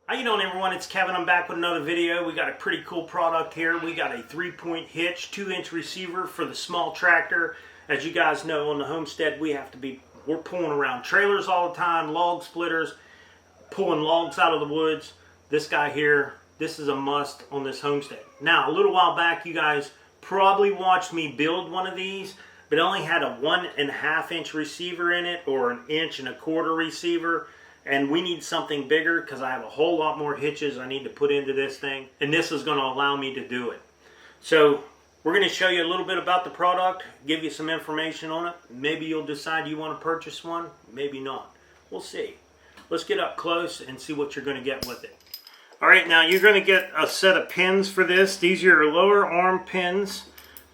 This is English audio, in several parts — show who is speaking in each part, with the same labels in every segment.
Speaker 1: How you doing, everyone? It's Kevin. I'm back with another video. We got a pretty cool product here. We got a 3-point hitch, 2-inch receiver for the small tractor. As you guys know, on the Homestead, we're pulling around trailers all the time, log splitters, pulling logs out of the woods. This guy here, this is a must on this Homestead. Now, a little while back, you guys probably watched me build one of these, but it only had a 1.5-inch receiver in it, or an 1.25-inch receiver. And we need something bigger because I have a whole lot more hitches I need to put into this thing. And this is going to allow me to do it. So we're going to show you a little bit about the product, give you some information on it. Maybe you'll decide you want to purchase one, maybe not. We'll see. Let's get up close and see what you're going to get with it. Alright, now you're going to get a set of pins for this. These are your lower arm pins.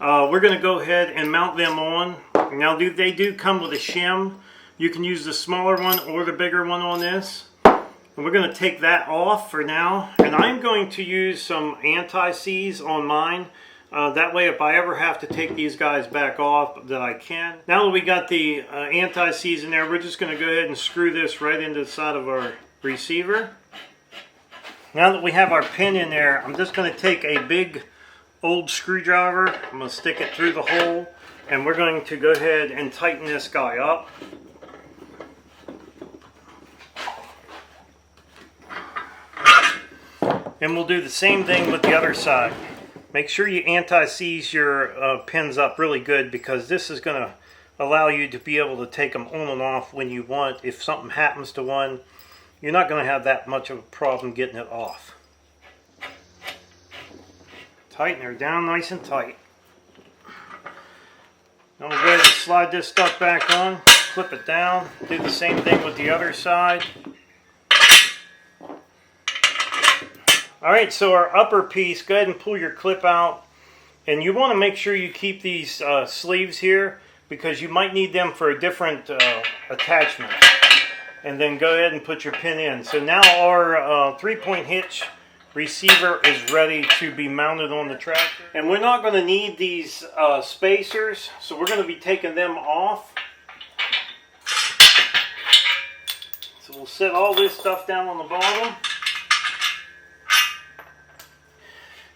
Speaker 1: We're going to go ahead and mount them on. Now they do come with a shim. You can use the smaller one or the bigger one on this. And we're going to take that off for now. And I'm going to use some anti-seize on mine. That way if I ever have to take these guys back off, that I can. Now that we got the anti-seize in there, we're just going to go ahead and screw this right into the side of our receiver. Now that we have our pin in there, I'm just going to take a big old screwdriver. I'm going to stick it through the hole. And we're going to go ahead and tighten this guy up. And we'll do the same thing with the other side. Make sure you anti-seize your pins up really good, because this is going to allow you to be able to take them on and off when you want. If something happens to one, you're not going to have that much of a problem getting it off. Tighten her down nice and tight. Now we'll go ahead and slide this stuff back on, clip it down, do the same thing with the other side. Alright, so our upper piece, go ahead and pull your clip out. And you want to make sure you keep these sleeves here, because you might need them for a different attachment. And then go ahead and put your pin in. So now our 3-point hitch receiver is ready to be mounted on the tractor. And we're not going to need these spacers, so we're going to be taking them off. So we'll set all this stuff down on the bottom.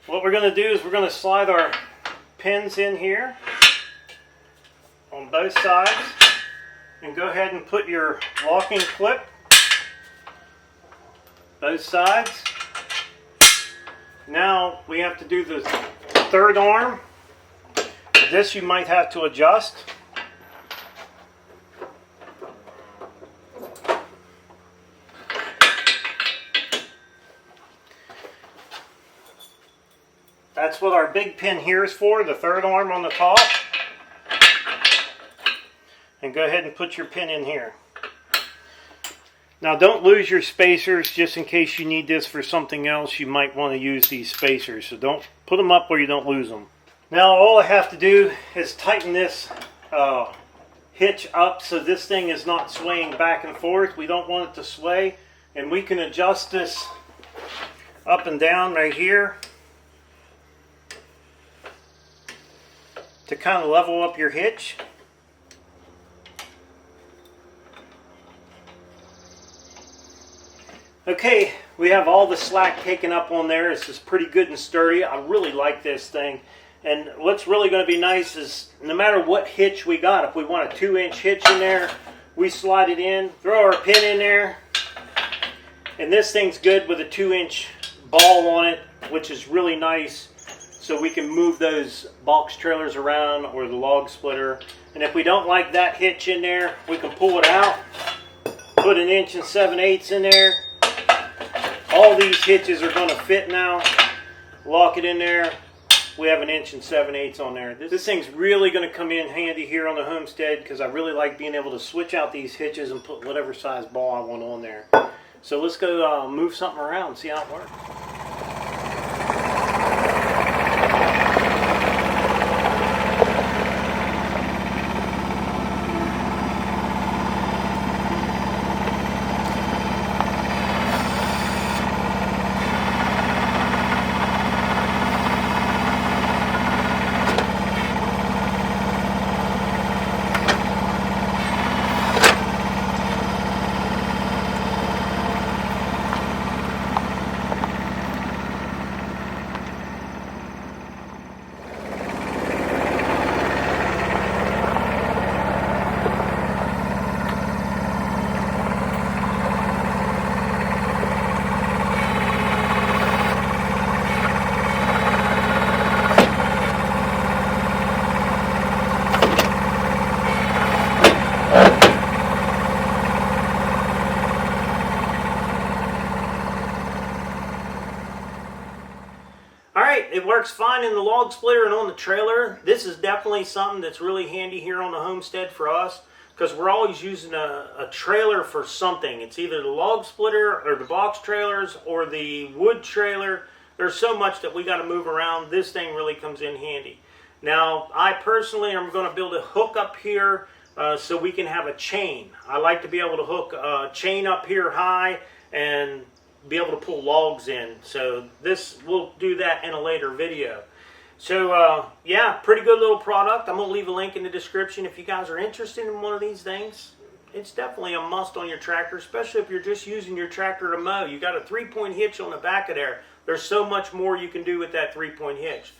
Speaker 1: What we're going to do is we're going to slide our pins in here on both sides, and go ahead and put your locking clip both sides. Now we have to do the third arm. This you might have to adjust. That's what our big pin here is for, the third arm on the top. And go ahead and put your pin in here. Now don't lose your spacers, just in case you need this for something else. You might want to use these spacers, so don't put them up where you don't lose them. Now all I have to do is tighten this hitch up so this thing is not swaying back and forth. We don't want it to sway, and we can adjust this up and down right here to kind of level up your hitch. Okay, we have all the slack taken up on there. This is pretty good and sturdy. I really like this thing. And what's really going to be nice is, no matter what hitch we got, if we want a 2-inch hitch in there, we slide it in, throw our pin in there, and this thing's good with a 2-inch ball on it, which is really nice. So we can move those box trailers around, or the log splitter. And if we don't like that hitch in there, we can pull it out, put an 1 7/8" in there. All these hitches are going to fit now. Lock it in there. We have an 1 7/8" on there. This thing's really going to come in handy here on the Homestead, because I really like being able to switch out these hitches and put whatever size ball I want on there. So let's go move something around and see how it works. great. It works fine in the log splitter and on the trailer. This is definitely something that's really handy here on the Homestead for us, because we're always using a trailer for something. It's either the log splitter or the box trailers or the wood trailer. There's so much that we got to move around. This thing really comes in handy. Now, I personally am going to build a hook up here so we can have a chain. I like to be able to hook a chain up here high and be able to pull logs in. So we'll do that in a later video. So yeah, pretty good little product. I'm going to leave a link in the description if you guys are interested in one of these things. It's definitely a must on your tractor, especially if you're just using your tractor to mow. You got a 3-point hitch on the back of there. There's so much more you can do with that 3-point hitch.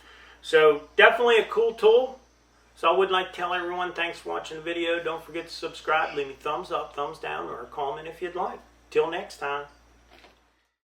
Speaker 1: So definitely a cool tool. So I would like to tell everyone thanks for watching the video. Don't forget to subscribe. Leave me thumbs up, thumbs down, or a comment if you'd like. Till next time.